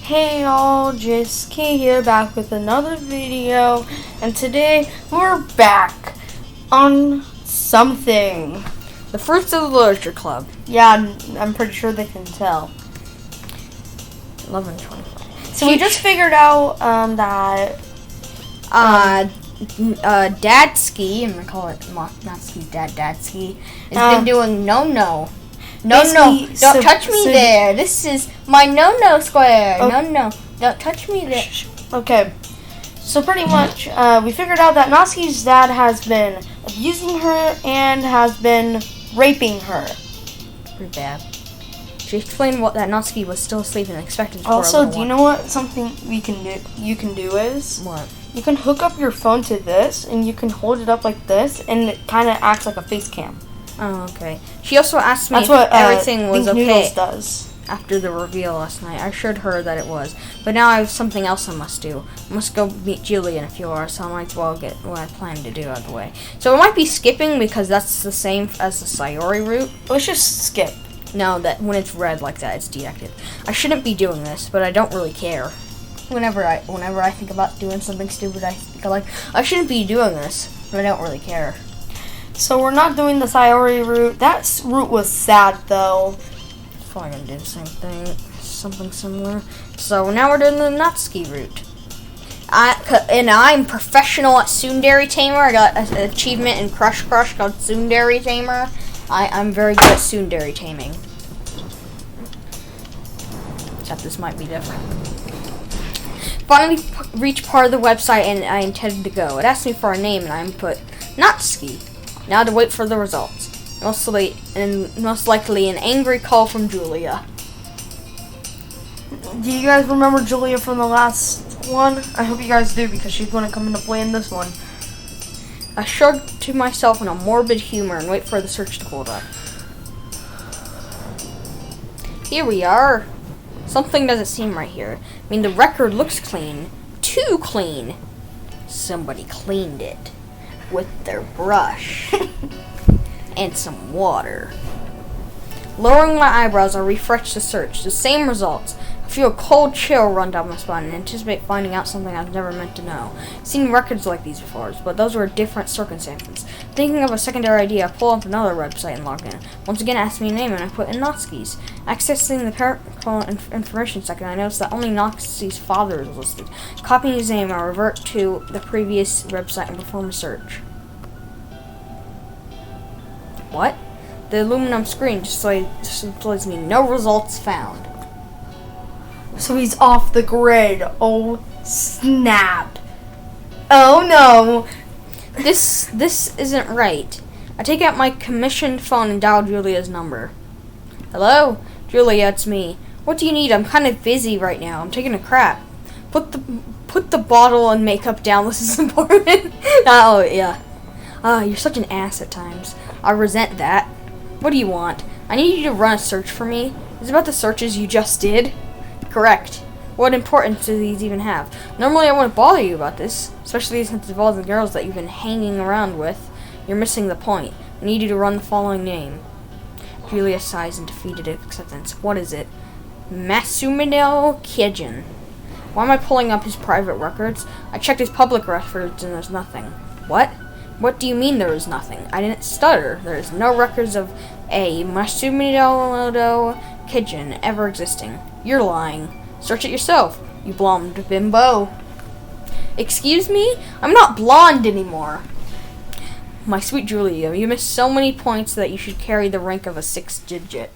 Hey y'all, Natsuki here, back with another video, and today we're back on something. The Fruits of the Literature Club. Yeah, I'm pretty sure they can tell. 11:25. So we just figured out that Dadsky, I'm gonna call it Natsuki's dad, Dadsky, has been doing no, don't touch me there. This is my no square. Oh. No, don't touch me there. Okay, so pretty much we figured out that Natsuki's dad has been abusing her and has been raping her. Pretty bad. She explained that Natsuki was still asleep and expected for Also, do you know what something you can do is? What? You can hook up your phone to this, and you can hold it up like this, and it kind of acts like a face cam. Oh, okay. She also asked me That's what everything was Think okay Noodles does. after the reveal last night. I assured her that it was, but now I have something else I must do. I must go meet Julie in a few hours, so I might as well get what I plan to do out of the way. So it might be skipping because that's the same as the Sayori route. Let's just skip. No, that when it's red like that, it's deactivated. I shouldn't be doing this, but I don't really care. Whenever I think about doing something stupid, I think I shouldn't be doing this, but I don't really care. So we're not doing the Sayori route. That route was sad, though. Probably gonna do the same thing, something similar. So now we're doing the Natsuki route. I'm professional at Tsundere Tamer. I got an achievement in Crush called Tsundere Tamer. I'm very good at Tsundere taming. Except this might be different. Finally reached part of the website and I intended to go. It asked me for a name and I input Natsuki. Now to wait for the results. Most likely an angry call from Julia. Do you guys remember Julia from the last one? I hope you guys do, because she's going to come into play in this one. I shrugged to myself in a morbid humor and wait for the search to load up. Here we are. Something doesn't seem right here. I mean, the record looks clean. Too clean. Somebody cleaned it with their brush and some water. Lowering my eyebrows, I refresh the search. The same results. I feel a cold chill run down my spine and anticipate finding out something I've never meant to know. I've seen records like these before, but those were different circumstances. Thinking of a secondary idea, I pull up another website and log in. Once again, it asks me a name and I put in Natsuki's. Accessing the parent information section, I noticed that only Natsuki's father is listed. Copying his name, I revert to the previous website and perform a search. What? The aluminum screen displays me no results found. So he's off the grid. Oh, snap. Oh, no. This isn't right. I take out my commissioned phone and dial Julia's number. Hello? Julia, it's me. What do you need? I'm kind of busy right now. I'm taking a crap. Put the bottle and makeup down. This is important. Oh, yeah. You're such an ass at times. I resent that. What do you want? I need you to run a search for me. Is it about the searches you just did? Correct. What importance do these even have? Normally I wouldn't bother you about this, especially since it involves the girls that you've been hanging around with. You're missing the point. I need you to run the following name. Julia sighs in defeated acceptance. What is it? Masumino Kijin. Why am I pulling up his private records? I checked his public records and there's nothing. What? What do you mean there is nothing? I didn't stutter. There is no records of a Masumino Kijin ever existing. You're lying. Search it yourself, you blonde bimbo. Excuse me? I'm not blonde anymore. My sweet Julia, you missed so many points that you should carry the rank of a 6-digit.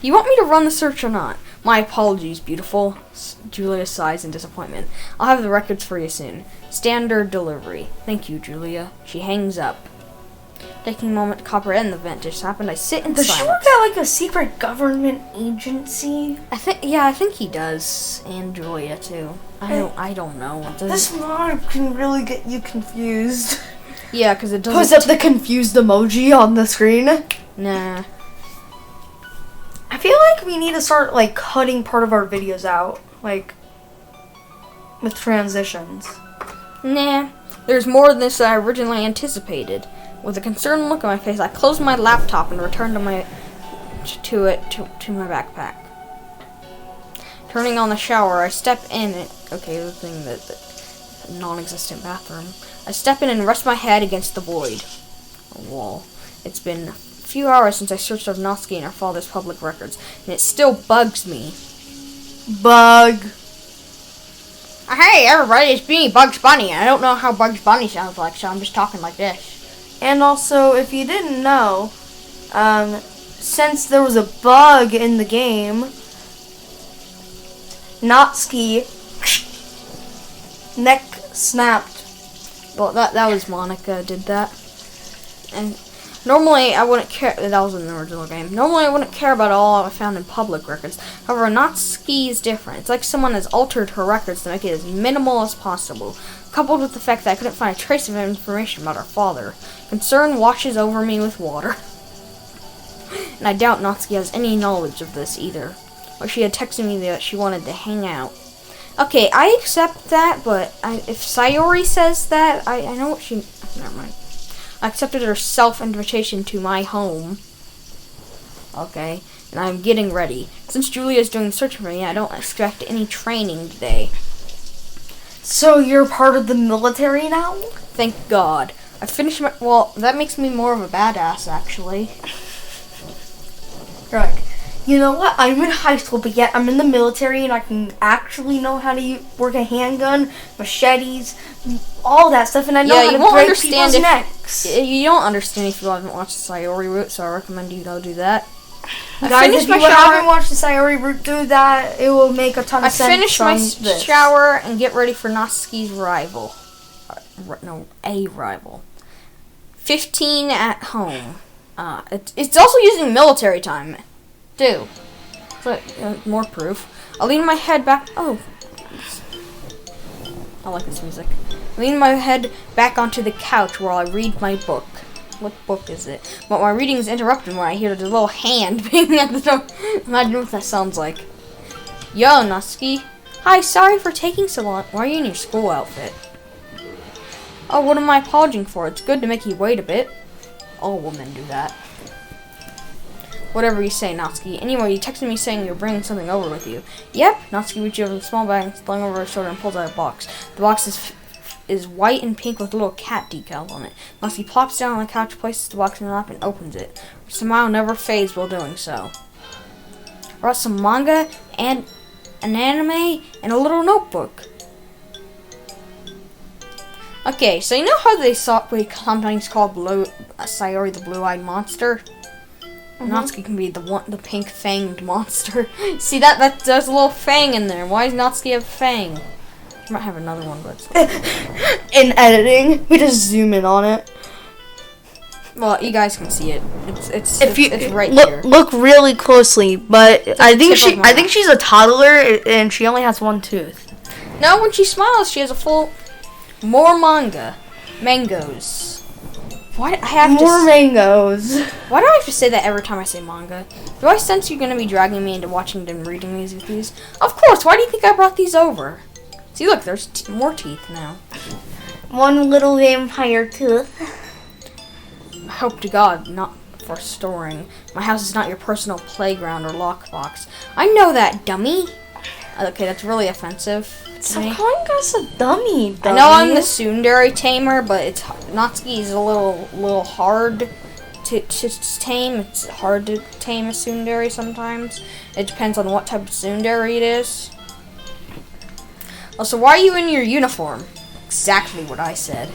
You want me to run the search or not? My apologies, beautiful. Julia sighs in disappointment. I'll have the records for you soon. Standard delivery. Thank you, Julia. She hangs up. Taking a moment to comprehend the event just happened, I sit in silence. Does she work at like a secret government agency? I think he does, and Julia too. I don't know. This mod can really get you confused. Yeah, because it doesn't. Post up the confused emoji on the screen. Nah. I feel like we need to start like cutting part of our videos out, like with transitions. Nah. There's more than this than I originally anticipated. With a concerned look on my face, I closed my laptop and returned to my backpack. Turning on the shower, I step in. Okay, the thing the non-existent bathroom. I step in and rest my head against the void. A wall. It's been a few hours since I searched out Natsuki and her father's public records, and it still bugs me. Bug. Hey, everybody, it's me, Bugs Bunny. I don't know how Bugs Bunny sounds like, so I'm just talking like this. And also, if you didn't know, since there was a bug in the game, Natsuki neck snapped. Well, that was Monica did that. And normally I wouldn't care. That was in the original game. Normally I wouldn't care about all I found in public records. However, Natsuki is different. It's like someone has altered her records to make it as minimal as possible. Coupled with the fact that I couldn't find a trace of information about her father. Concern washes over me with water. And I doubt Natsuki has any knowledge of this either. Or she had texted me that she wanted to hang out. Okay, I accept that, but if Sayori says that, I know what she... Never mind. I accepted her self-invitation to my home. Okay, and I'm getting ready. Since Julia's doing the search for me, I don't expect any training today. So you're part of the military now? Thank God. I finished my... Well, that makes me more of a badass, actually. You're like, you know what? I'm in high school, but yet I'm in the military, and I can actually know how to work a handgun, machetes, all that stuff, and I know how to break people's necks. You don't understand if you haven't watched the Sayori route, so I recommend you go do that. Guys, if you haven't watched the Sayori route, do that. It will make a ton of sense. I finished my shower and get ready for Natsuki's rival. A rival. 15 at home. It's also using military time. Do. But, more proof. I'll lean my head back. Oh. I like this music. Lean my head back onto the couch while I read my book. What book is it? But my reading is interrupted when I hear the little hand banging at the door. Imagine what that sounds like. Yo, Natsuki. Hi, sorry for taking so long. Why are you in your school outfit? Oh, what am I apologizing for? It's good to make you wait a bit. All women do that. Whatever you say, Natsuki. Anyway, you texted me saying you're bringing something over with you. Yep. Natsuki reaches over the small bag, slung over her shoulder, and pulls out a box. The box is white and pink with little cat decals on it. Natsuki plops down on the couch, places the box in her lap, and opens it. Her smile never fades while doing so. I brought some manga and an anime and a little notebook. Okay, so you know how we sometimes call Sayori the blue-eyed monster? Mm-hmm. Natsuki can be the pink-fanged monster. See, there's a little fang in there. Why does Natsuki have a fang? She might have another one, but... In editing, we just zoom in on it. Well, you guys can see it. It's right here. Look really closely, but I think she's a toddler and she only has one tooth. No, when she smiles, she has a full... More mangoes. Why I have more mangoes? Why do I have to say that every time I say manga? Do I sense you're gonna be dragging me into watching and reading these with these? Of course. Why do you think I brought these over? See, look, there's more teeth now. One little vampire tooth. I hope to God, not for storing. My house is not your personal playground or lockbox. I know that, dummy. Okay, that's really offensive. Stop calling us a dummy. I know I'm the tsundere tamer, but Natsuki is a little hard to tame. It's hard to tame a tsundere sometimes. It depends on what type of tsundere it is. Also, why are you in your uniform? Exactly what I said.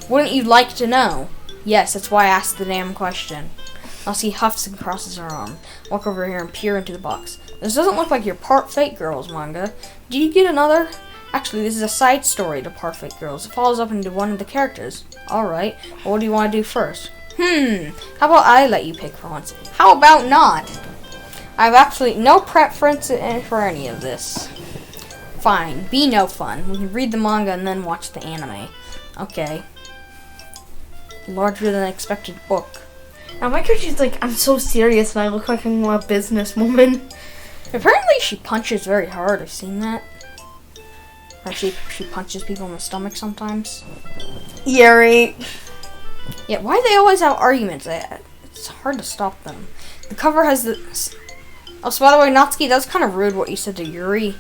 Wouldn't you like to know? Yes, that's why I asked the damn question. Natsuki huffs and crosses her arm. Walk over here and peer into the box. This doesn't look like your Part Fate Girls manga. Did you get another? Actually, this is a side story to Part Fate Girls. It follows up into one of the characters. Alright, well, what do you want to do first? How about I let you pick for once? How about not? I have absolutely no preference for any of this. Fine, be no fun. We can read the manga and then watch the anime. Okay. Larger than expected book. Now my character's like, I'm so serious and I look like I'm a businesswoman. Apparently she punches very hard. I've seen that. Or she punches people in the stomach sometimes. Yeah, right. Yeah, why do they always have arguments? It's hard to stop them. The cover has the... Oh, so by the way, Natsuki, that was kind of rude what you said to Yuri.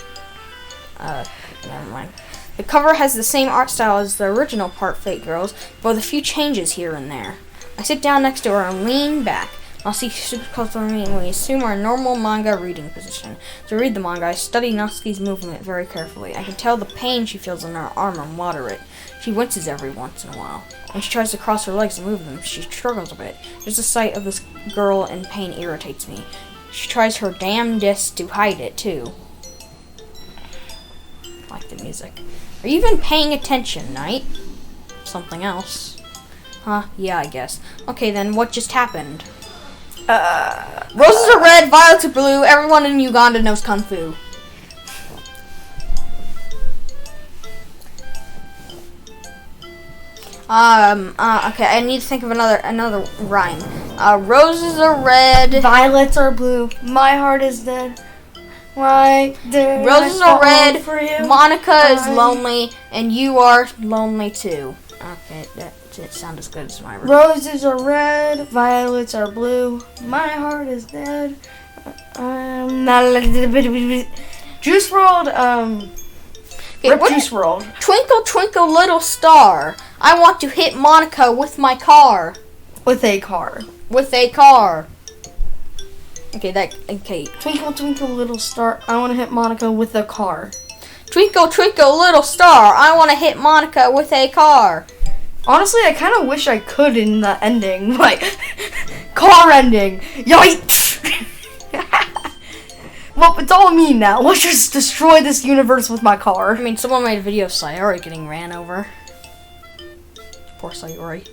Never mind. The cover has the same art style as the original part Fate Girls, but with a few changes here and there. I sit down next to her and lean back. Natsuki super close to me and we assume our normal manga reading position. To read the manga, I study Natsuki's movement very carefully. I can tell the pain she feels in her arm and moderate. She winces every once in a while. When she tries to cross her legs and move them, she struggles a bit. Just the sight of this girl in pain irritates me. She tries her damnedest to hide it, too. I like the music. Are you even paying attention, Knight? Something else. Huh? Yeah, I guess. Okay, then what just happened? Roses are red, violets are blue. Everyone in Uganda knows Kung Fu. Okay, I need to think of another rhyme. Roses are red. Violets are blue. My heart is dead. Why did Roses I are red. for you? Monica is lonely, and you are lonely too. Okay, that didn't sound as good as my version. Roses are red. Violets are blue. My heart is dead. Juice WRLD. Okay, Juice WRLD. Twinkle, twinkle, little star. I want to hit Monica with my car. With a car. With a car. Okay. Twinkle, twinkle, little star. I want to hit Monica with a car. Twinkle, twinkle, little star. I want to hit Monica with a car. Honestly, I kind of wish I could in the ending. Like, car ending. Yikes! Well, it's all me now. Let's just destroy this universe with my car. I mean, someone made a video of Sayori getting ran over. Poor Sayori.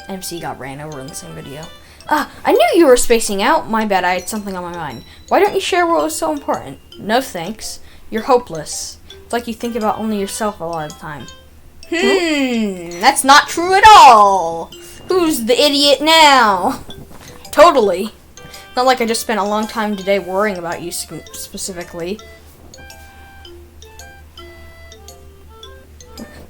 MC got ran over in the same video. I knew you were spacing out. My bad, I had something on my mind. Why don't you share what was so important? No thanks. You're hopeless. It's like you think about only yourself a lot of the time. That's not true at all. Who's the idiot now? Totally. Not like I just spent a long time today worrying about you specifically.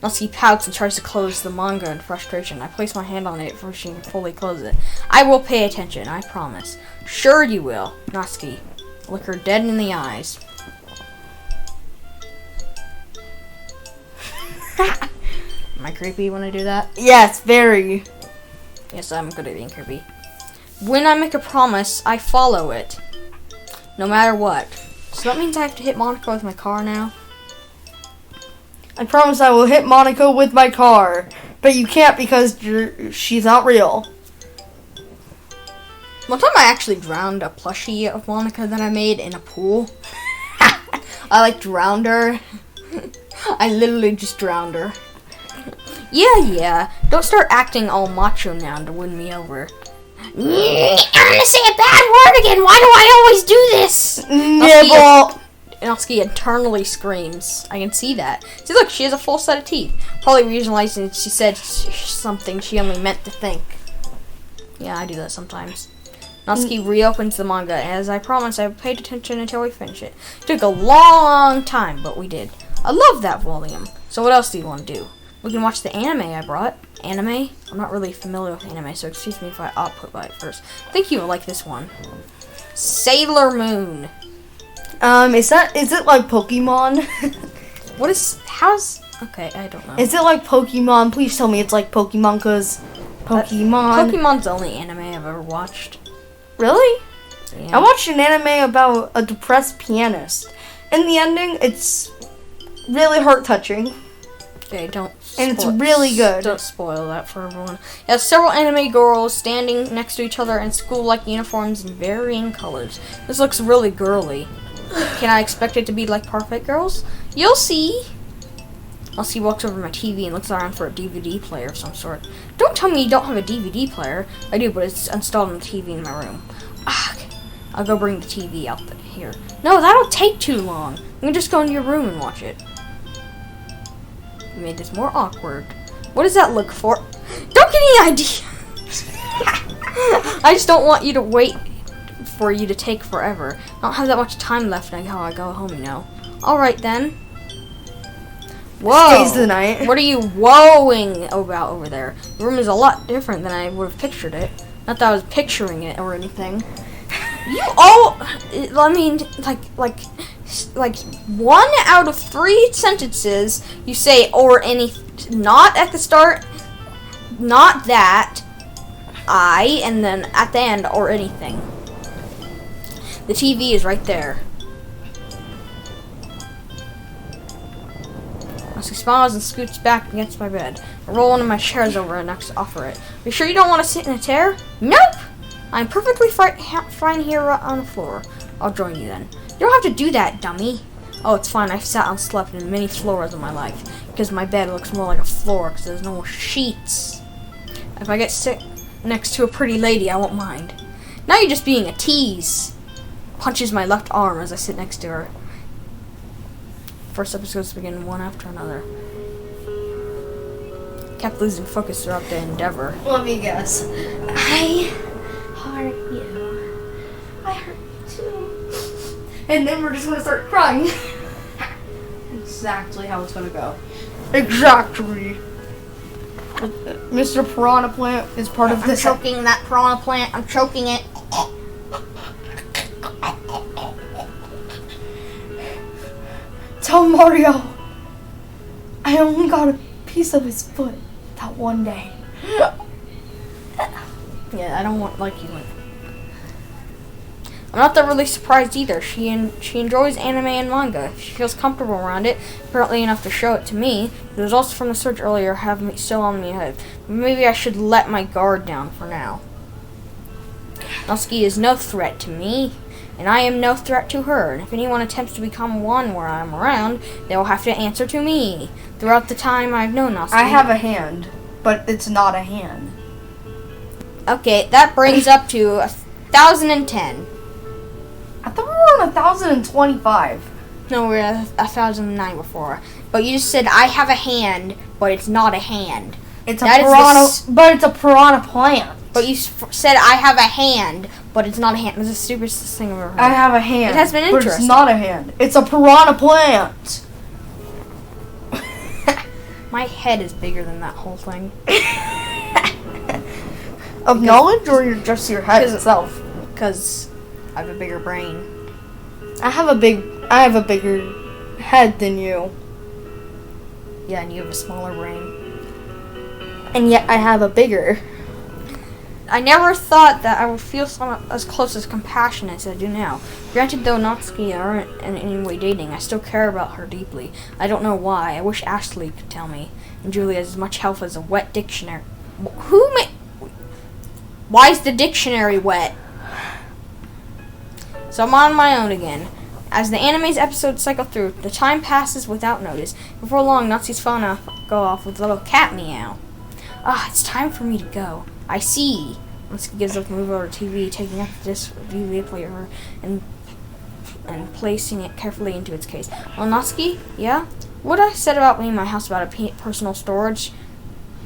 Natsuki pouts and tries to close the manga in frustration. I place my hand on it before she can fully close it. I will pay attention, I promise. Sure you will. Natsuki, look her dead in the eyes. Am I creepy when I do that? Yes, very. Yes, I'm good at being creepy. When I make a promise, I follow it. No matter what. So that means I have to hit Monica with my car now? I promise I will hit Monica with my car. But you can't because she's not real. One time I actually drowned a plushie of Monica that I made in a pool. I drowned her. I literally just drowned her. Yeah. Don't start acting all macho now to win me over. I'm gonna say a bad word again. Why do I always do this? Nibble. Natsuki internally screams. I can see that. See, look, she has a full set of teeth. Probably realizing she said something she only meant to think. Yeah, I do that sometimes. Natsuki reopens the manga, and as I promised, I paid attention until we finish it. It took a long time, but we did. I love that volume. So what else do you want to do? We can watch the anime I brought. Anime? I'm not really familiar with anime, so excuse me if I output by it first. I think you will like this one. Sailor Moon. Is it like Pokemon? Okay, I don't know. Is it like Pokemon? Please tell me it's like Pokemon, cause Pokemon. Pokemon's the only anime I've ever watched. Really? Yeah. I watched an anime about a depressed pianist. In the ending, it's really heart-touching. Okay, and it's really good. Don't spoil that for everyone. It has several anime girls standing next to each other in school-like uniforms in varying colors. This looks really girly. Can I expect it to be like Perfect Girls? You'll see. Elsie walks over to my TV and looks around for a DVD player of some sort. Don't tell me you don't have a DVD player. I do, but it's installed on the TV in my room. Okay. I'll go bring the TV out here. No, that'll take too long. You can just go into your room and watch it. You made this more awkward. What does that look for? Don't get any ideas. I just don't want you to wait for you to take forever. I don't have that much time left until I go home, you know. Alright then. Whoa. Stays the night. What are you whoaing about over there? The room is a lot different than I would have pictured it. Not that I was picturing it or anything. You all, I mean, like 1 out of 3 sentences you say or any, not at the start, not that, and then at the end or anything. The TV is right there. He smiles and scoots back against my bed. I roll one of my chairs over and offer it. Are you sure you don't want to sit in a chair? Nope! I'm perfectly fine here on the floor. I'll join you then. You don't have to do that, dummy. Oh, it's fine. I've sat and slept in many floors in my life because my bed looks more like a floor because there's no sheets. If I get sit next to a pretty lady, I won't mind. Now you're just being a tease. Punches my left arm as I sit next to her. First episodes begin one after another. Kept losing focus throughout the endeavor. Let me guess. I hurt you. I hurt you too. And then we're just gonna start crying. Exactly how it's gonna go. Exactly. Mr. Piranha Plant is part of this. I'm choking that piranha plant. I'm choking it. Tell Mario I only got a piece of his foot that one day. Yeah, I don't want like you. I'm not that really surprised either. She enjoys anime and manga. She feels comfortable around it, apparently enough to show it to me. The results from the search earlier have me still on me ahead. Maybe I should let my guard down for now. Natsuki is no threat to me, and I am no threat to her. And if anyone attempts to become one where I'm around, they will have to answer to me. Throughout the time I've known Natsuki, I have a hand, but it's not a hand. Okay, that brings up to 1,010. I thought we were on 1,025. No, we were at 1,009 before. But you just said I have a hand, but it's not a hand. It's a piranha, but it's a piranha plant. But you said I have a hand, but it's not a hand. It's the stupidest thing I've ever heard. I have a hand. It has been interesting. But it's not a hand. It's a piranha plant. My head is bigger than that whole thing. Of knowledge, or just your head itself? Because I have a bigger brain. I have a bigger head than you. Yeah, and you have a smaller brain. And yet I have a bigger. I never thought that I would feel as close as compassionate as I do now. Granted, though Natsuki aren't in any way dating, I still care about her deeply. I don't know why. I wish Ashley could tell me. And Julie has as much help as a wet dictionary. Why is the dictionary wet? So I'm on my own again. As the anime's episodes cycle through, the time passes without notice. Before long, Natsuki's phone will go off with a little cat meow. Ah, it's time for me to go. I see. Natsuki gives up the move over TV, taking up this DVD player and placing it carefully into its case. Well, Natsuki, yeah? What I said about me in my house about a personal storage,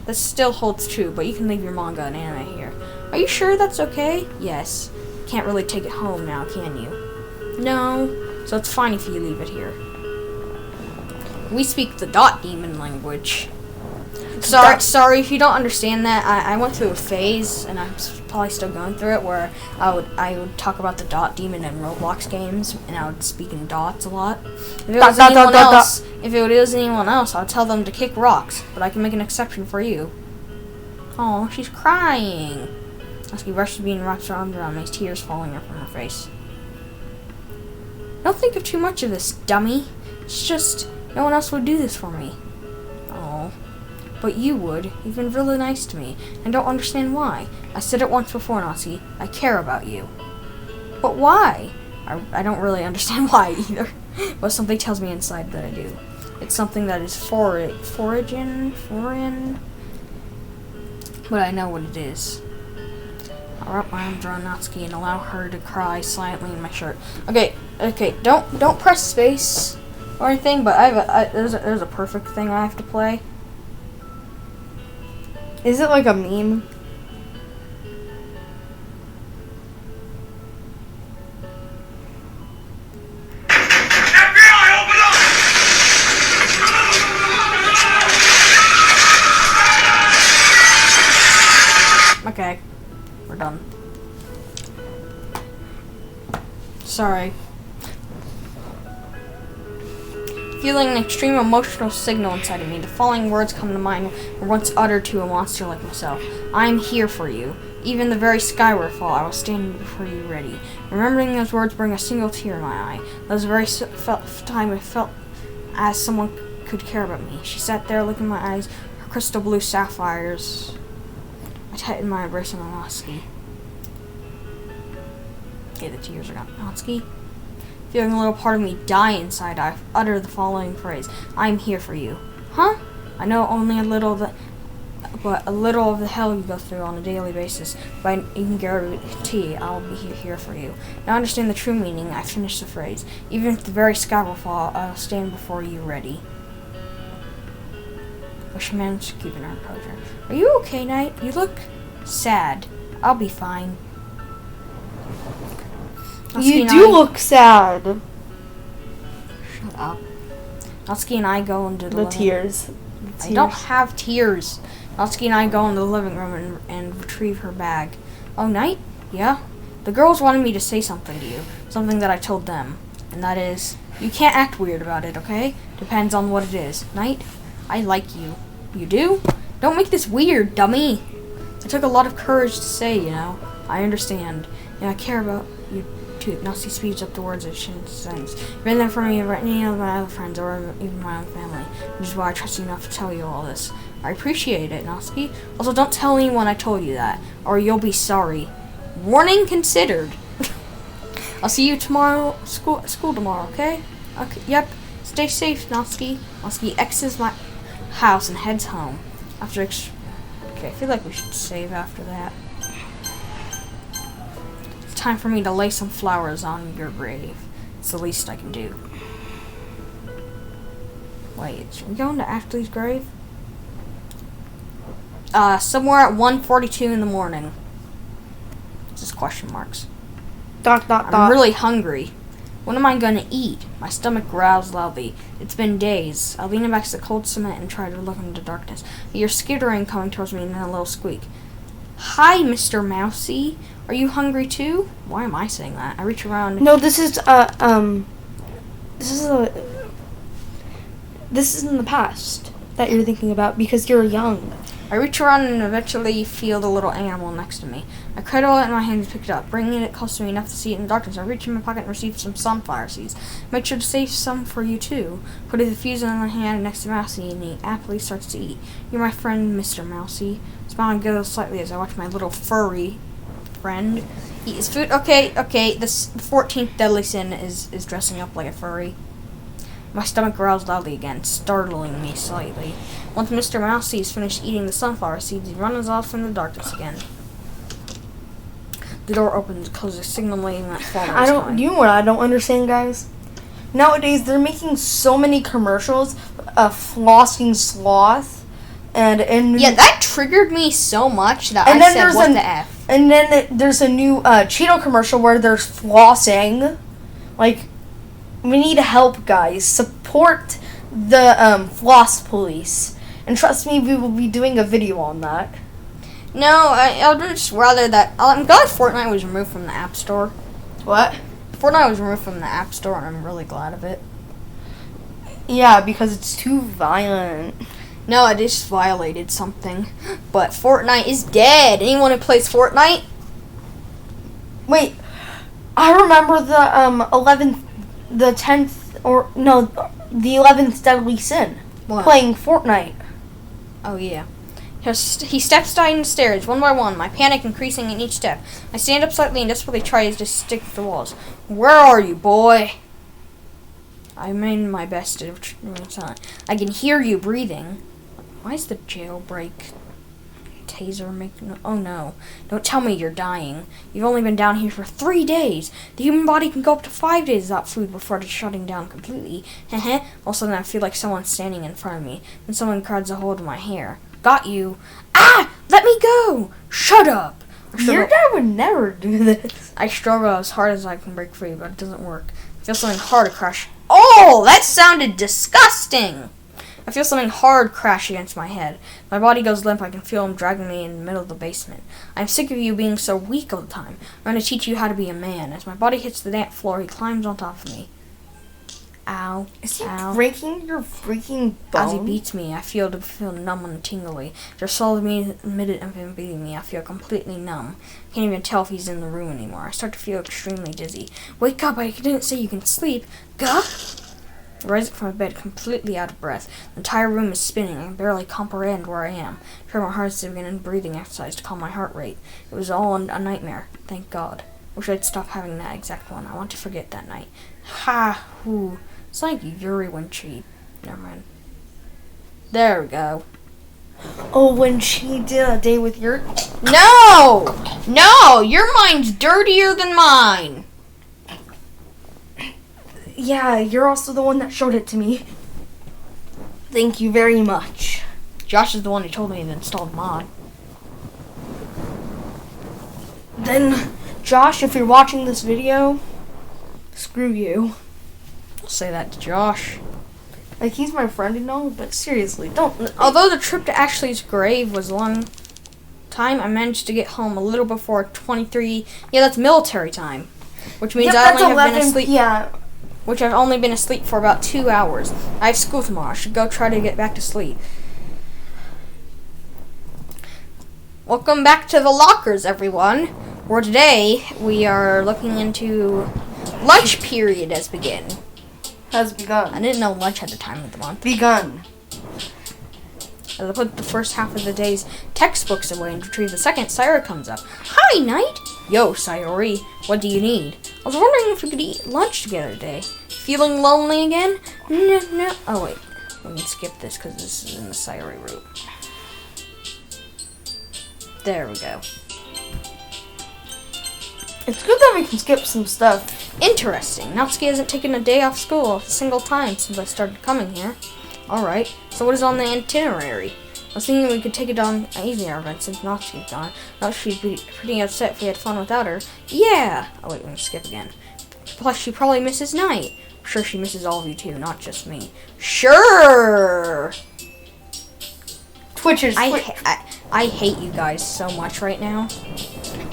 that still holds true, but you can leave your manga and anime here. Are you sure that's okay? Yes. Can't really take it home now, can you? No. So it's fine if you leave it here. We speak the dot demon language. Sorry if you don't understand that. I went through a phase, and I'm probably still going through it, where I would talk about the dot demon in Roblox games, and I would speak in dots a lot. If it was anyone else, I'd tell them to kick rocks, but I can make an exception for you. Oh, she's crying. Natsuki rushes me and wraps her arms around me, tears falling from her face. Don't think of too much of this, dummy. It's just, no one else would do this for me. Oh. But you would. You've been really nice to me, and don't understand why. I said it once before, Natsuki. I care about you. But why? I don't really understand why either. But something tells me inside that I do. It's something that is foreign. But I know what it is. I'll wrap my arms around Natsuki and allow her to cry silently in my shirt. Okay. Don't press space or anything. But there's a perfect thing I have to play. Is it like a meme? FBI, open up! Okay, we're done. sorry. Feeling an extreme emotional signal inside of me, the following words come to mind were once uttered to a monster like myself. I am here for you. Even the very skyward fall, I will stand before you ready. Remembering those words bring a single tear in my eye. That was the very time I felt as someone could care about me. She sat there looking in my eyes, her crystal blue sapphires. I tightened my embrace on Natsuki. Okay, the tears are gone. Natsuki? Feeling a little part of me die inside, I utter the following phrase. I'm here for you. Huh? I know only a little of the hell you go through on a daily basis, but I can guarantee I'll be here for you. Now I understand the true meaning. I finish the phrase. Even if the very sky will fall, I'll stand before you ready. But she managed to keep in her composure. Are you okay, Knight? You look sad. I'll be fine. You do look sad. Shut up. Natsuki and I go into the tears. I don't have tears. Natsuki and I go into the living room and retrieve her bag. Oh, Knight? Yeah? The girls wanted me to say something to you. Something that I told them. And that is, you can't act weird about it, okay? Depends on what it is. Knight, I like you. You do? Don't make this weird, dummy. It took a lot of courage to say, you know. I understand. And I care about you too. Natsuki speeds up the words as she sings. You've been there for me over any of my other friends or even my own family. Which is why I trust you enough to tell you all this. I appreciate it, Natsuki. Also, don't tell anyone I told you that, or you'll be sorry. Warning considered. I'll see you tomorrow, school tomorrow, okay? Okay, yep. Stay safe, Natsuki. Natsuki exits my house and heads home. Okay, I feel like we should save after that. It's time for me to lay some flowers on your grave. It's the least I can do. Wait, are we going to Ashley's grave? Somewhere at 1:42 in the morning. Just question marks. ... I'm really hungry. What am I gonna eat? My stomach growls loudly. It's been days. I lean back to the cold cement and try to look into darkness. I hear skittering coming towards me and then a little squeak. Hi, Mr. Mousy. Are you hungry too? Why am I saying that? I reach around. No, this is in the past that you're thinking about because you're young. I reach around and eventually feel the little animal next to me. I cradle it in my hand and pick it up, bringing it close to me enough to see it in the darkness. I reach in my pocket and receive some sunflower seeds. Make sure to save some for you too. Put the fuse in my hand next to Mousy, and he happily starts to eat. You're my friend, Mr. Mousy. Smiling giggles slightly as I watch my little furry friend eat his food. Okay, the 14th deadly sin is dressing up like a furry. My stomach growls loudly again, startling me slightly. Once Mr. Mousy is finished eating the sunflower seeds, he runs off in the darkness again. The door opens and closes, signaling that fall is coming. You know what I don't understand, guys? Nowadays, they're making so many commercials of flossing sloth, and yeah, that triggered me so much that I said, what the F? And then there's a new Cheeto commercial where there's flossing. Like, we need help, guys. Support the floss police. And trust me, we will be doing a video on that. No, I'll just rather that... I'm glad Fortnite was removed from the App Store. What? Fortnite was removed from the App Store, and I'm really glad of it. Yeah, because it's too violent. No, it just violated something. But Fortnite is dead. Anyone who plays Fortnite? Wait, I remember the 11th deadly sin. What? Playing Fortnite. Oh, yeah. He steps down the stairs, one by one, my panic increasing in each step. I stand up slightly and desperately try to stick to the walls. Where are you, boy? I made my best to remain silent. I can hear you breathing. Why is the jailbreak taser making... Oh, no. Don't tell me you're dying. You've only been down here for 3 days. The human body can go up to 5 days without food before it's shutting down completely. All of a sudden, I feel like someone's standing in front of me. Then someone grabs a hold of my hair. Got you. Ah! Let me go! Shut up! Your dad would never do this. I struggle as hard as I can break free, but it doesn't work. I feel something hard to crush. Oh! That sounded disgusting! I feel something hard crash against my head. My body goes limp. I can feel him dragging me in the middle of the basement. I'm sick of you being so weak all the time. I'm going to teach you how to be a man. As my body hits the damp floor, he climbs on top of me. Ow. Is he ow. breaking your freaking bone? As he beats me, I feel numb and tingly. After solid minute of him beating me, I feel completely numb. I can't even tell if he's in the room anymore. I start to feel extremely dizzy. Wake up, I didn't say you can sleep. Gah! I rise up from my bed, completely out of breath. The entire room is spinning. I can barely comprehend where I am. I try my hardest to begin a breathing exercise to calm my heart rate. It was all a nightmare. Thank God. Wish I'd stop having that exact one. I want to forget that night. Ha! Hoo. It's like Yuri when she... Never mind. There we go. Oh, when she did a day with your... No! No! Your mind's dirtier than mine! Yeah, you're also the one that showed it to me. Thank you very much. Josh is the one who told me to install the mod. Then, Josh, if you're watching this video, screw you. I'll say that to Josh. Like, he's my friend, you know, but seriously, don't... Although the trip to Ashley's grave was a long time, I managed to get home a little before 23... Yeah, that's military time. Which means I only have been asleep... Yeah. Which I've only been asleep for about 2 hours. I have school tomorrow. I should go try to get back to sleep. Welcome back to the lockers, everyone. Where today we are looking into lunch period has begun. Has begun. I didn't know lunch had the time of the month. Begun. As I put the first half of the day's textbooks away and retrieve the second, Sayori comes up. Hi, Knight! Yo, Sayori, what do you need? I was wondering if we could eat lunch together today. Feeling lonely again? No. Oh, wait. We can skip this because this is in the Sayori route. There we go. It's good that we can skip some stuff. Interesting. Natsuki hasn't taken a day off school a single time since I started coming here. Alright, so what is on the itinerary? I was thinking we could take it on an easier event since Natsuki's gone. Natsuki'd be pretty upset if we had fun without her. Yeah! Oh wait, we're gonna skip again. Plus, she probably misses Night. I'm sure she misses all of you too, not just me. Sure! Twitchers. I hate you guys so much right now.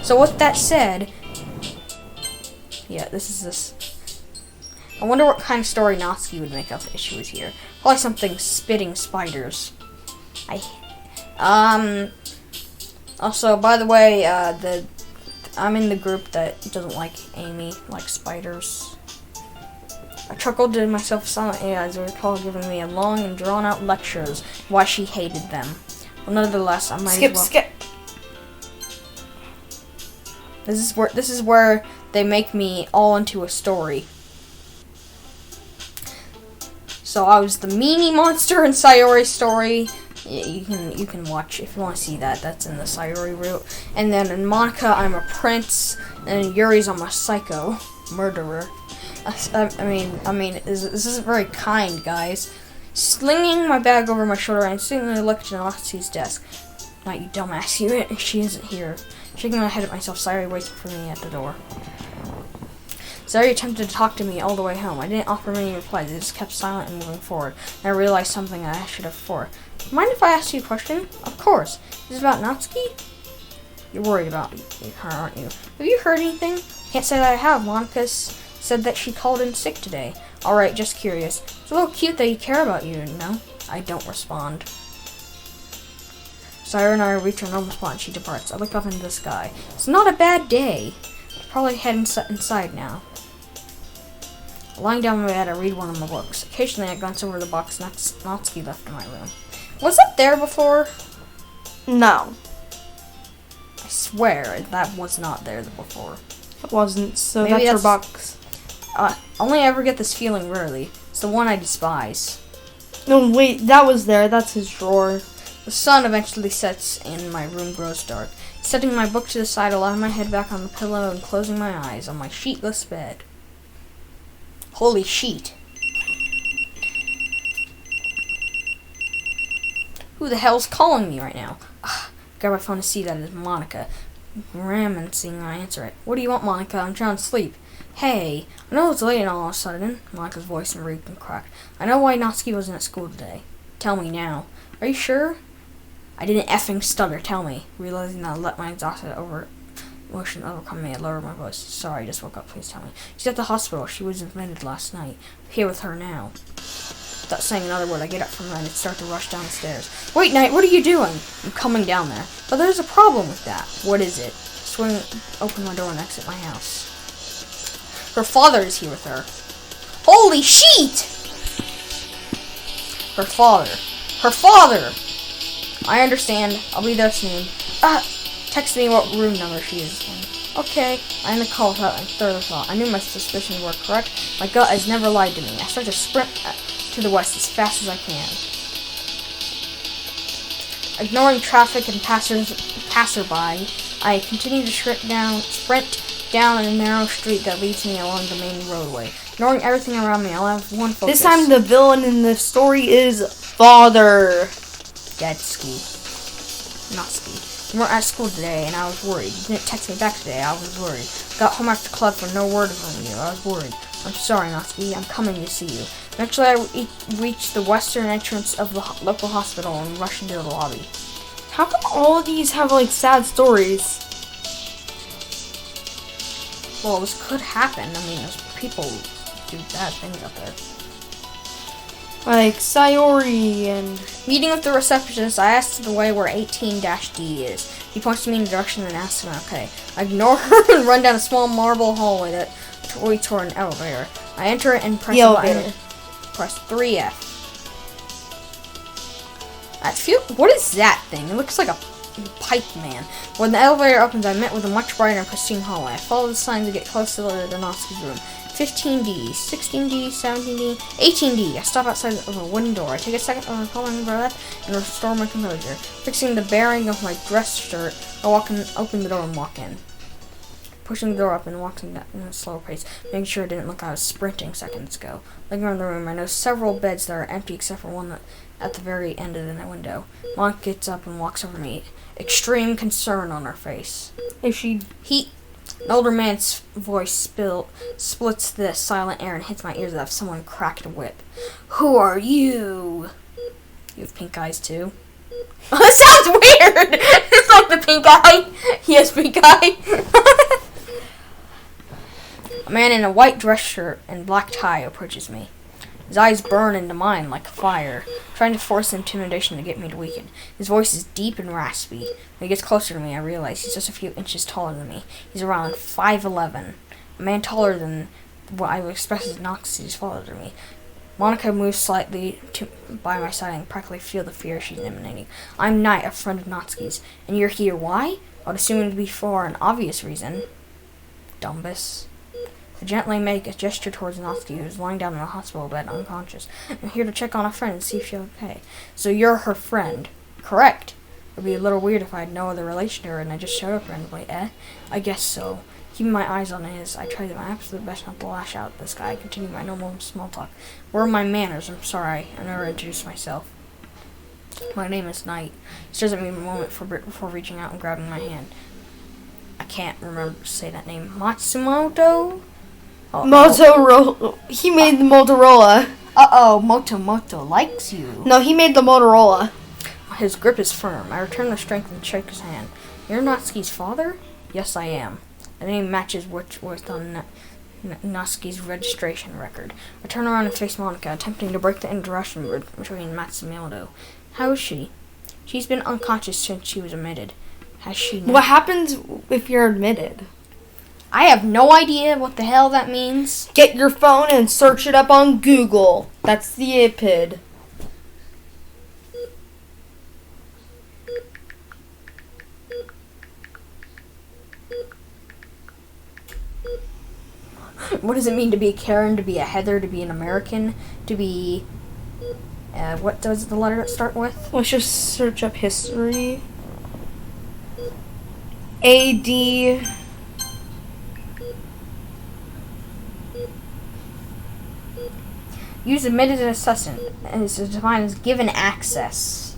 So with that said... Yeah, this. I wonder what kind of story Natsuki would make up if she was here. Probably something spitting spiders. Also, by the way, I'm in the group that doesn't like Amy, like spiders. I chuckled to myself silently as I recall giving me a long and drawn-out lectures why she hated them. Well, nonetheless, I might as well... Skip. This is where they make me all into a story. So I was the meanie monster in Sayori's story. You can watch if you want to see that. That's in the Sayori route. And then in Monica, I'm a prince, and in Yuri's, I'm a psycho murderer. I mean, this isn't very kind, guys. Slinging my bag over my shoulder, I instantly looked at Natsuki's desk. Not you dumbass, she isn't here. Shaking my head at myself, Sayori waits for me at the door. Sayori attempted to talk to me all the way home. I didn't offer many replies. I just kept silent and moving forward. And I realized something I should have before. Mind if I ask you a question? Of course. Is this about Natsuki? You're worried about her, aren't you? Have you heard anything? Can't say that I have. Monica said that she called in sick today. Alright, just curious. It's a little cute that you care about you, no? I don't respond. Sayori and I reach our normal spot and she departs. I look up into the sky. It's not a bad day. I'll probably head inside now. Lying down on my bed, I read one of my books. Occasionally, I glance over the box Natsuki left in my room. Was it there before? No. I swear, that was not there before. It wasn't, so Maybe that's her box. Only I ever get this feeling rarely. It's the one I despise. No, wait, that was there. That's his drawer. The sun eventually sets and my room grows dark. Setting my book to the side, I lie my head back on the pillow and closing my eyes on my sheetless bed. Holy sheet. Who the hell's calling me right now? Grab my phone to see that it's Monica. Seeing I answer it. What do you want, Monica? I'm trying to sleep. Hey, I know it's late and all of a sudden. Monica's voice reeked and cracked. I know why Natsuki wasn't at school today. Tell me now. Are you sure? I didn't effing stutter. Tell me. Realizing that I let my emotion overcome me, I lowered my voice. Sorry, I just woke up. Please tell me. She's at the hospital. She was admitted last night. I'm here with her now. Without saying another word, I get up from bed and start to rush down the stairs. Wait, Knight, what are you doing? I'm coming down there. But there's a problem with that. What is it? Swing open my door and exit my house. Her father is here with her. Holy shit! Her father. Her father! I understand. I'll be there soon. Text me what room number she is in. Okay. I end the call without a further thought. I knew my suspicions were correct. My gut has never lied to me. I start to sprint to the west as fast as I can. Ignoring traffic and passerby, I continue to sprint down a narrow street that leads me along the main roadway. Ignoring everything around me, I'll have one focus. This time the villain in the story is father. Natsuki. You weren't at school today, and I was worried. You didn't text me back today, I was worried. Got home after club for no word from you, I was worried. I'm sorry, Natsuki, I'm coming to see you. Eventually, I reached the western entrance of the local hospital and rushed into the lobby. How come all of these have, like, sad stories? Well, this could happen. I mean, there's people do bad things up there. Like Sayori and... Meeting with the receptionist, I asked the way where 18-D is. He points to me in the direction and asks me, okay. I ignore her and run down a small marble hallway that leads toward an elevator. I enter it and press the button. Press 3F. What is that thing? It looks like a pipe man. When the elevator opens, I met with a much brighter and pristine hallway. I follow the signs to get close to the Natsuki's room. 15D, 16D, 17D, 18D. I stop outside of a wooden door. I take a second to recall my breath and restore my composure. Fixing the bearing of my dress shirt, I open the door and walk in. Pushing the door up and walking in a slow pace, making sure I didn't look like I was sprinting seconds ago. Looking around the room, I notice several beds that are empty except for one at the very end of the window. Monica gets up and walks over me, extreme concern on her face. An older man's voice splits the silent air and hits my ears as if someone cracked a whip. Who are you? You have pink eyes too. That sounds weird! It's like the pink eye. He has pink eye. A man in a white dress shirt and black tie approaches me. His eyes burn into mine like fire, trying to force intimidation to get me to weaken. His voice is deep and raspy. When he gets closer to me, I realize he's just a few inches taller than me. He's around 5'11", a man taller than what I would expect as Natsuki's father to me. Monica moves slightly by my side and practically feel the fear she's emanating. I'm Knight, a friend of Natsuki's, and you're here. Why? I would assume it to be for an obvious reason. Dumbus. I gently make a gesture towards Natsuki, who is lying down in a hospital bed, unconscious. I'm here to check on a friend and see if she's okay. So you're her friend. Correct. It would be a little weird if I had no other relation to her and I just showed up randomly, eh? I guess so. Keeping my eyes on his, I tried my absolute best not to lash out at this guy. I continued my normal small talk. Where are my manners? I'm sorry. I never introduced myself. My name is Knight. He stares at me a moment before reaching out and grabbing my hand. I can't remember to say that name. Matsumoto? Motorola. He made the Motorola. Uh-oh, Moto likes you. No, he made the Motorola. His grip is firm. I return the strength and shake his hand. You're Natsuki's father? Yes, I am. The name matches what's on Natsuki's registration record. I turn around and face Monica, attempting to break the interaction between Matsumoto. How is she? She's been unconscious since she was admitted. Has she not? What happens if you're admitted? I have no idea what the hell that means. Get your phone and search it up on Google. That's the IPID. What does it mean to be a Karen, to be a Heather, to be an American, to be... what does the letter start with? Let's just search up history. A.D. Use admitted an assessment and is defined as given access.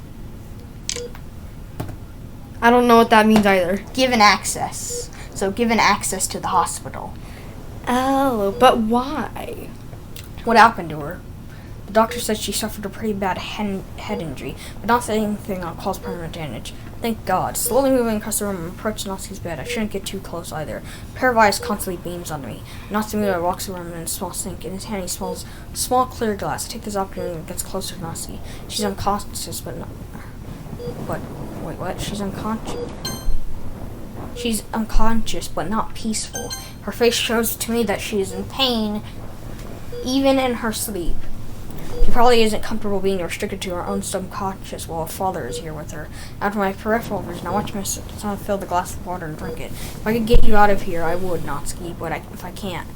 I don't know what that means either. Given access. So given access to the hospital. Oh, but why? What happened to her? The doctor said she suffered a pretty bad head injury, but not saying anything that'll cause permanent damage. Thank God. Slowly moving across the room and approaching Natsuki's bed. I shouldn't get too close either. A pair of eyes constantly beams onto me. Natsuki walks around in a small sink. In his hand he smells a small clear glass. I take this opportunity and gets closer to Natsuki. She's unconscious, but not... But... Wait, what? She's unconscious... She's unconscious, but not peaceful. Her face shows to me that she is in pain, even in her sleep. She probably isn't comfortable being restricted to her own subconscious while her father is here with her. After my peripheral vision, I watch my son fill the glass of water and drink it. If I could get you out of here, I would, Natsuki, but if I can't,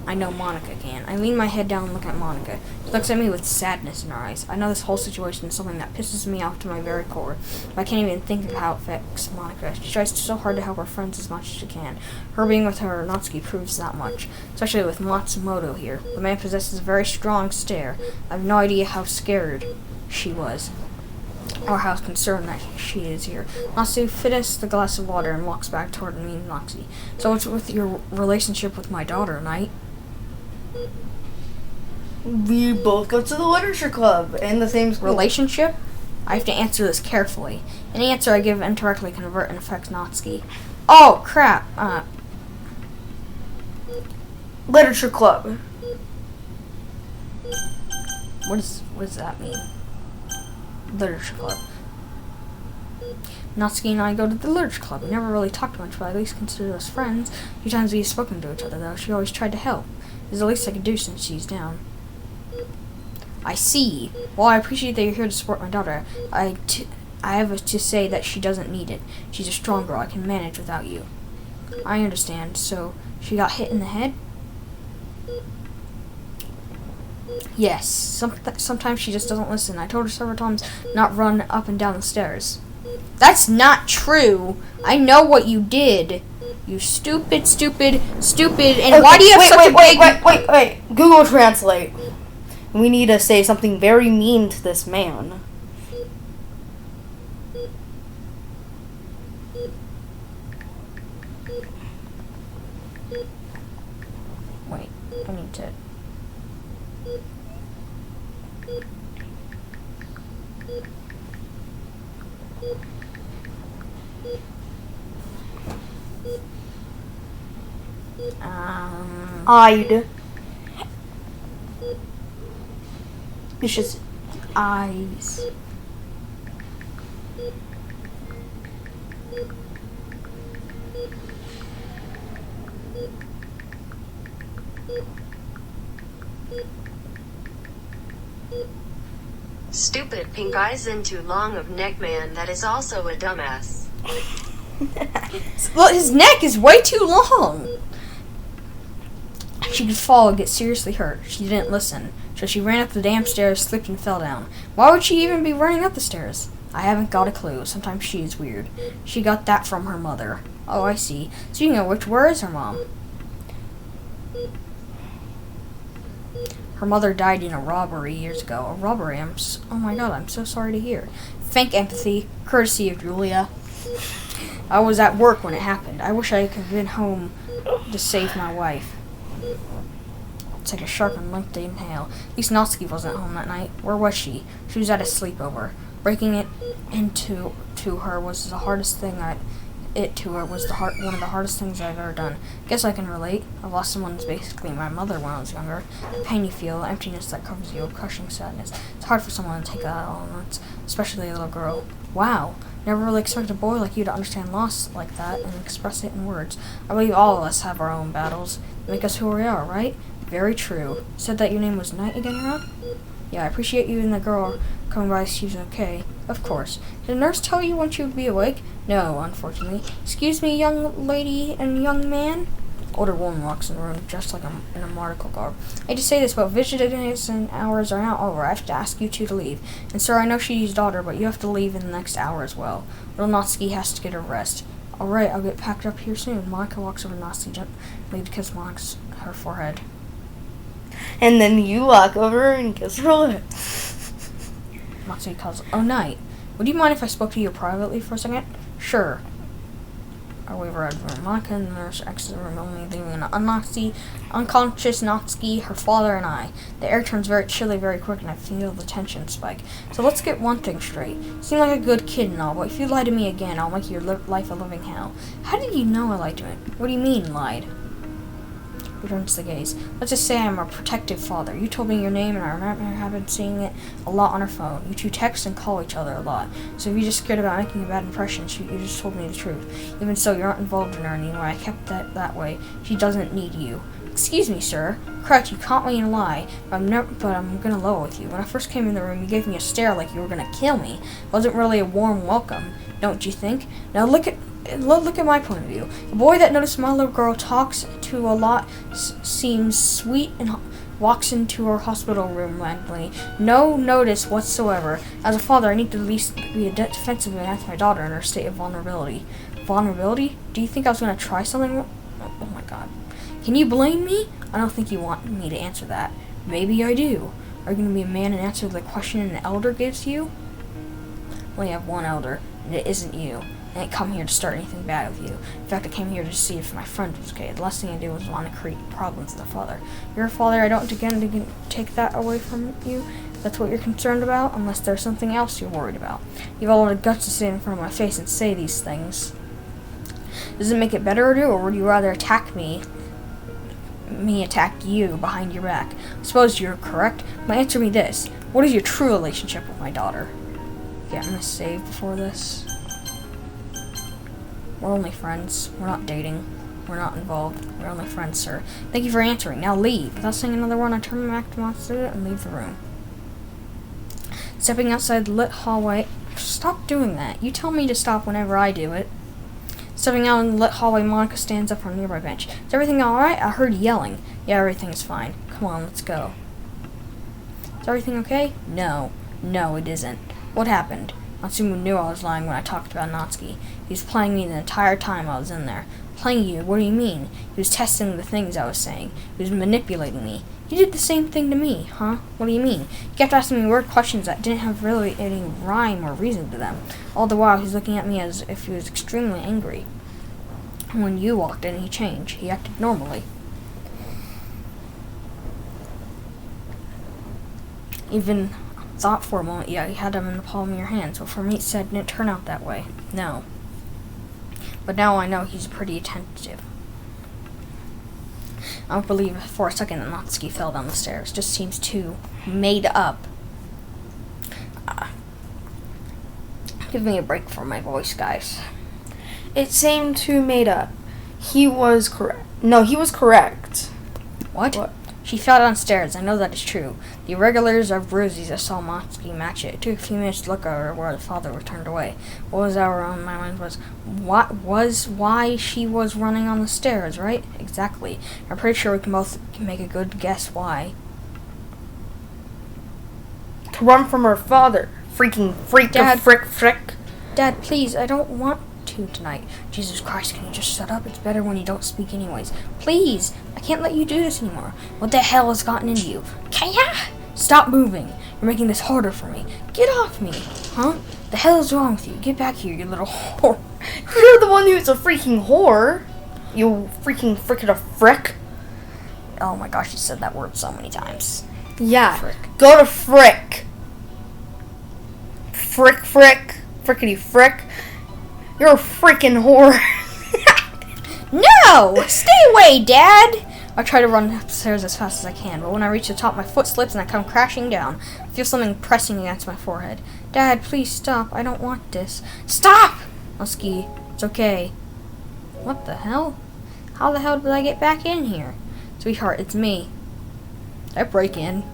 I know Monica can. I lean my head down and look at Monica. She looks at me with sadness in her eyes. I know this whole situation is something that pisses me off to my very core. But I can't even think of how it affects Monica. She tries so hard to help her friends as much as she can. Her being with her, Natsuki, proves that much. Especially with Matsumoto here. The man possesses a very strong stare. I have no idea how scared she was, or how concerned that she is here. Natsuki finishes the glass of water and walks back toward me and Natsuki. So what's with your relationship with my daughter, Knight? We both go to the literature club in the same school. Relationship? I have to answer this carefully. Any answer I give indirectly can avert and affect Natsuki. Oh, crap. Literature club. What does that mean? Literature club. Natsuki and I go to the literature club. We never really talked much, but I at least consider us friends. A few times we've spoken to each other, though. She always tried to help. It's the least I can do since she's down. I see. Well, I appreciate that you're here to support my daughter. I have to say that she doesn't need it. She's a strong girl. I can manage without you. I understand. So, she got hit in the head? Yes. Sometimes she just doesn't listen. I told her several times not run up and down the stairs. That's not true. I know what you did. You stupid. And okay, why do you have such a big... Wait. Google Translate. We need to say something very mean to this man. Wait, I need to... I'd. It's just eyes. Stupid pink eyes and too long of neck man that is also a dumbass. Well, his neck is way too long. She could fall and get seriously hurt. She didn't listen. So she ran up the damn stairs, slipped and fell down. Why would she even be running up the stairs? I haven't got a clue. Sometimes she's weird. She got that from her mother. Oh, I see. Speaking of which, where is her mom? Her mother died in a robbery years ago. A robbery? Oh my god, I'm so sorry to hear. Thank empathy, courtesy of Julia. I was at work when it happened. I wish I could have been home to save my wife. Take a sharp and lengthy inhale. At least Natsuki wasn't home that night. Where was she? She was at a sleepover. Breaking it into her was the hardest thing one of the hardest things I've ever done. Guess I can relate. I've lost someone who's basically my mother when I was younger. The pain you feel, the emptiness that covers you, a crushing sadness. It's hard for someone to take that all at once, especially a little girl. Wow. Never really expected a boy like you to understand loss like that and express it in words. I believe all of us have our own battles. They make us who we are, right? Very true. You said that your name was Knight again, Rob? Yeah, I appreciate you and the girl coming by to see she's okay. Of course. Did the nurse tell you when she would be awake? No, unfortunately. Excuse me, young lady and young man? Older woman walks in the room dressed like in a medical garb. I hate to say this, but visitation hours are now over. I have to ask you two to leave. And sir, I know she's daughter, but you have to leave in the next hour as well. Little Natsuki has to get her rest. Alright, I'll get packed up here soon. Monica walks over to Natsuki gently to kiss Monica's her forehead. And then you walk over and kiss her lips. Natsuki calls, oh, Knight. Would you mind if I spoke to you privately for a second? Sure. we were at room. Monica and the nurse exited the room, only leaving an unconscious Natsuki, her father, and I. The air turns very chilly very quick, and I feel the tension spike. So let's get one thing straight. You seem like a good kid and all, but if you lie to me again, I'll make your life a living hell. How did you know I lied to him? What do you mean, lied? Returns the gaze. Let's just say I'm a protective father. You told me your name, and I remember having seeing it a lot on her phone. You two text and call each other a lot. So if you're just scared about making a bad impression, you just told me the truth. Even so, you're not involved in her anymore. I kept that way. She doesn't need you. Excuse me, sir. Correct, you caught me in a lie, but I'm gonna lower with you. When I first came in the room, you gave me a stare like you were gonna kill me. It wasn't really a warm welcome, don't you think? Now look at my point of view. The boy that noticed my little girl talks to a lot, seems sweet, and walks into her hospital room randomly. No notice whatsoever. As a father, I need to at least be defensive against my daughter in her state of vulnerability. Vulnerability? Do you think I was going to try something? Oh my god. Can you blame me? I don't think you want me to answer that. Maybe I do. Are you going to be a man and answer the question an elder gives you? Well, you have one elder, and it isn't you. I didn't come here to start anything bad with you. In fact, I came here to see if my friend was okay. The last thing I did was want to create problems with a father. You're a father, I don't again take that away from you. That's what you're concerned about, unless there's something else you're worried about. You've all the guts to stand in front of my face and say these things. Does it make it better or would you rather attack me attack you behind your back? I suppose you're correct, but answer me this. What is your true relationship with my daughter? Yeah, I'm gonna save before this. We're only friends. We're not dating. We're not involved. We're only friends, sir. Thank you for answering. Now leave. Without saying another word, I turn back to my student and leave the room. Stepping outside the lit hallway. Stop doing that. You tell me to stop whenever I do it. Stepping out in the lit hallway, Monica stands up on a nearby bench. Is everything alright? I heard yelling. Yeah, everything is fine. Come on, let's go. Is everything okay? No. No, it isn't. What happened? Natsuki knew I was lying when I talked about Natsuki. He was playing me the entire time I was in there. Playing you? What do you mean? He was testing the things I was saying. He was manipulating me. He did the same thing to me, huh? What do you mean? He kept asking me weird questions that didn't have really any rhyme or reason to them. All the while, he's looking at me as if he was extremely angry. When you walked in, he changed. He acted normally. Even thought for a moment, yeah, you had him in the palm of your hand, so for me it said it didn't turn out that way. No. But now I know he's pretty attentive. I don't believe for a second that Natsuki fell down the stairs. Just seems too made up. Give me a break for my voice, guys. It seemed too made up. He was correct. No, he was correct. What? She fell downstairs. I know that is true. The irregulars of bruises I saw Natsuki match it. It took a few minutes to look at her where the father was turned away. What was on my mind was why she was running on the stairs, right? Exactly. I'm pretty sure we can both make a good guess why. To run from her father. Freaking freak Dad. of frick. Dad, please, I don't want to tonight. Jesus Christ, can you just shut up? It's better when you don't speak anyways. Please, I can't let you do this anymore. What the hell has gotten into you? Kaya! Stop moving. You're making this harder for me. Get off me. Huh? The hell is wrong with you? Get back here, you little whore. You're the one who's a freaking whore. You freaking frick. Oh my gosh, you said that word so many times. Yeah. Frick. Go to frick. Frick. Frickety frick. You're a freaking whore. No! Stay away, Dad! I try to run upstairs as fast as I can, but when I reach the top, my foot slips and I come crashing down. I feel something pressing against my forehead. Dad, please stop. I don't want this. Stop! Natsuki, it's okay. What the hell? How the hell did I get back in here? Sweetheart, it's me. Did I break in?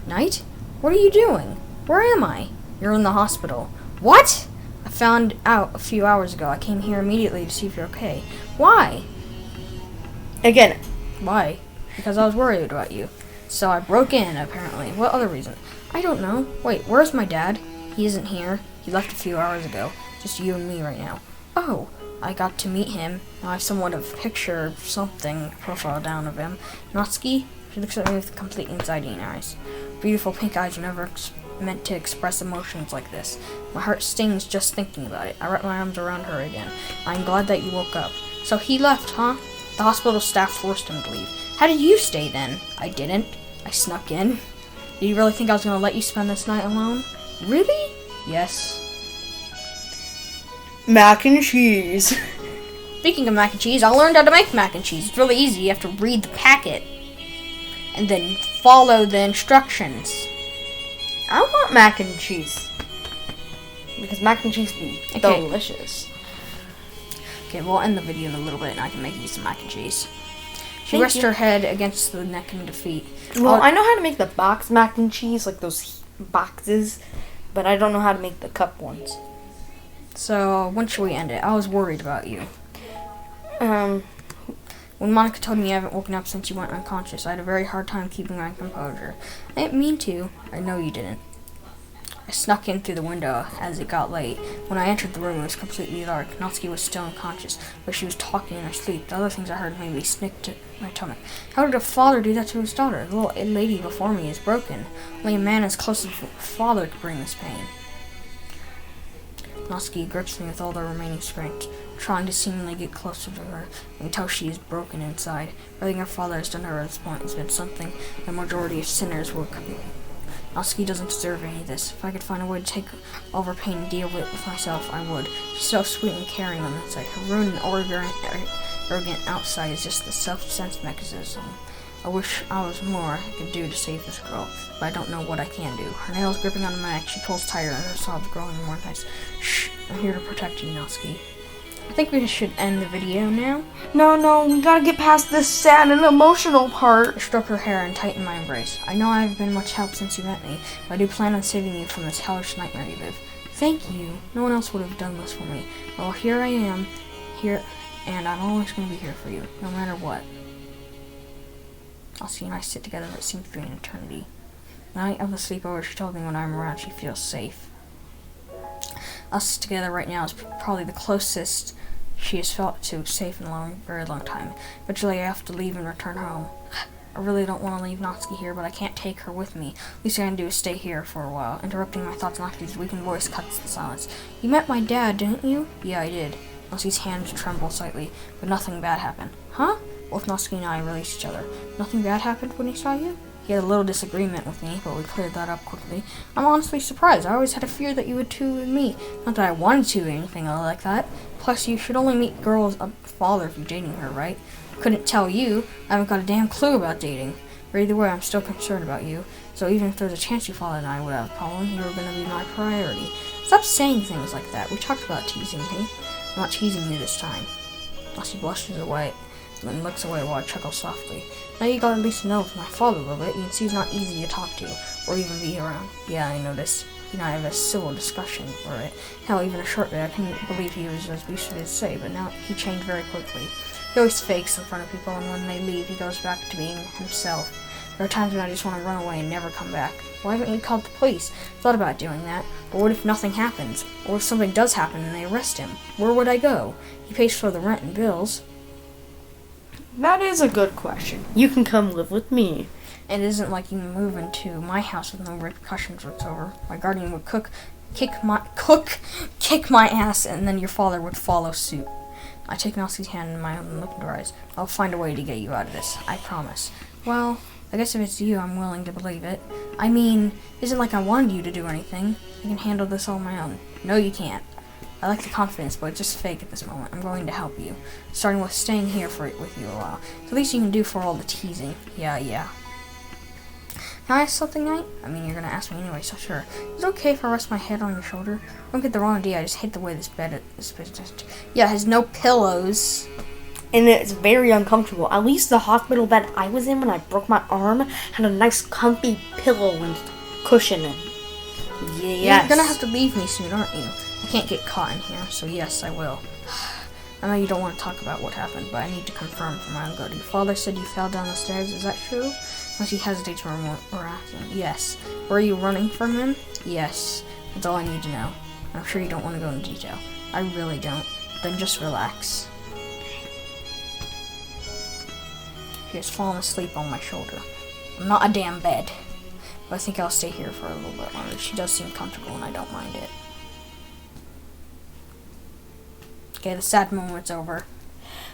Knight? What are you doing? Where am I? You're in the hospital. What? I found out a few hours ago. I came here immediately to see if you're okay. Why? Again. Why? Because I was worried about you. So I broke in, apparently. What other reason? I don't know. Wait, where's my dad? He isn't here. He left a few hours ago. Just you and me right now. Oh, I got to meet him. Now I have somewhat of a picture, something, profile down of him. Natsuki? She looks at me with complete anxiety in her eyes. Beautiful pink eyes you never meant to express emotions like this. My heart stings just thinking about it. I wrap my arms around her again. I'm glad that you woke up. So he left, huh? The hospital staff forced him to leave. How did you stay then? I didn't. I snuck in. Did you really think I was going to let you spend this night alone? Really? Yes. Mac and cheese. Speaking of mac and cheese, I learned how to make mac and cheese. It's really easy. You have to read the packet and then follow the instructions. I want mac and cheese. Because mac and cheese be Okay. delicious. Okay, we'll end the video in a little bit and I can make you some mac and cheese. She Thank rests you. her head against the neck in defeat. Well, I know how to make the box mac and cheese, like those boxes, but I don't know how to make the cup ones. So, when should we end it? I was worried about you. When Monica told me you haven't woken up since you went unconscious, I had a very hard time keeping my composure. I didn't mean to. I know you didn't. I snuck in through the window as it got late. When I entered the room, it was completely dark. Natsuki was still unconscious, but she was talking in her sleep. The other things I heard made me snick to my stomach. How did a father do that to his daughter? The little lady before me is broken. Only a man as close as a father could bring this pain. Natsuki grips me with all the remaining strength, trying to seemingly get closer to her. I can tell she is broken inside. Everything her father has done to her at this point has been something the majority of sinners will commit. Natsuki doesn't deserve any of this. If I could find a way to take all of her pain and deal with it with myself, I would. She's so sweet and caring on the inside. Her rude and arrogant outside is just the self-defense mechanism. I wish I was more I could do to save this girl, but I don't know what I can do. Her nails gripping on my neck, she pulls tighter and her sobs growing more intense. Shh, I'm here to protect you, Natsuki. I think we should end the video now. No, we gotta get past this sad and emotional part. I stroked her hair and tightened my embrace. I know I haven't been much help since you met me, but I do plan on saving you from this hellish nightmare you live. Thank you. No one else would have done this for me. Well, here I am, and I'm always going to be here for you, no matter what. Natsuki and I sit together for what seems to be an eternity. The night of the sleepover, she told me when I'm around, she feels safe. Us together right now is probably the closest she has felt to safe in a very long time. Eventually I have to leave and return home. I really don't want to leave Natsuki here, but I can't take her with me. Least I can do is stay here for a while. Interrupting my thoughts, Natsuki's weakened voice cuts the silence. You met my dad, didn't you? Yeah, I did. Natsuki's hands tremble slightly, but nothing bad happened. Huh? Both Natsuki and I released each other. Nothing bad happened when he saw you? He had a little disagreement with me, but we cleared that up quickly. I'm honestly surprised. I always had a fear that you would too with me. Not that I wanted to or anything like that. Plus, you should only meet girls a father if you're dating her, right? Couldn't tell you. I haven't got a damn clue about dating. But either way, I'm still concerned about you. So even if there's a chance your father and I would have a problem, you were going to be my priority. Stop saying things like that. We talked about teasing me. I'm not teasing you this time. She blushes away, and then looks away while I chuckle softly. Now you got at least to know my father a little bit. You can see he's not easy to talk to, or even be around. Yeah, I noticed. You know, I have a civil discussion for it. Hell, even a short bit, I couldn't believe he was as abusive as say, but now he changed very quickly. He always fakes in front of people, and when they leave, he goes back to being himself. There are times when I just want to run away and never come back. Why haven't you called the police? Thought about doing that. But what if nothing happens? Or if something does happen and they arrest him? Where would I go? He pays for the rent and bills. That is a good question. You can come live with me. It isn't like you can move into my house with no repercussions whatsoever. My guardian would kick my ass, and then your father would follow suit. I take Natsuki's hand in my own and look into her eyes. I'll find a way to get you out of this. I promise. Well, I guess if it's you, I'm willing to believe it. I mean, it isn't like I wanted you to do anything. I can handle this all on my own. No, you can't. I like the confidence, but it's just fake at this moment. I'm going to help you. Starting with staying here with you a while. It's the least you can do for all the teasing. Yeah. Can I ask something, Knight? I mean, you're gonna ask me anyway, so sure. Is it okay if I rest my head on your shoulder? Don't get the wrong idea, I just hate the way this bed is. Yeah, it has no pillows. And it's very uncomfortable. At least the hospital bed I was in when I broke my arm had a nice comfy pillow and cushion in. Yes. You're gonna have to leave me soon, aren't you? I can't get caught in here, so yes, I will. I know you don't want to talk about what happened, but I need to confirm for my own good. Your father said you fell down the stairs, is that true? Unless he hesitates or asking. Yes. Were you running from him? Yes. That's all I need to know. I'm sure you don't want to go into detail. I really don't. Then just relax. She has fallen asleep on my shoulder. I'm not a damn bed. But I think I'll stay here for a little bit longer. She does seem comfortable, and I don't mind it. Okay, the sad moment's over.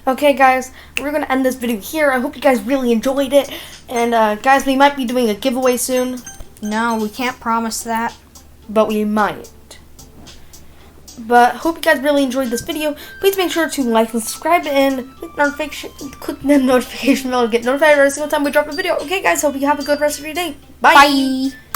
Okay, guys, we're going to end this video here. I hope you guys really enjoyed it. And, guys, we might be doing a giveaway soon. No, we can't promise that. But we might. But hope you guys really enjoyed this video. Please make sure to like and subscribe and click the notification bell to get notified every single time we drop a video. Okay, guys, hope you have a good rest of your day. Bye. Bye.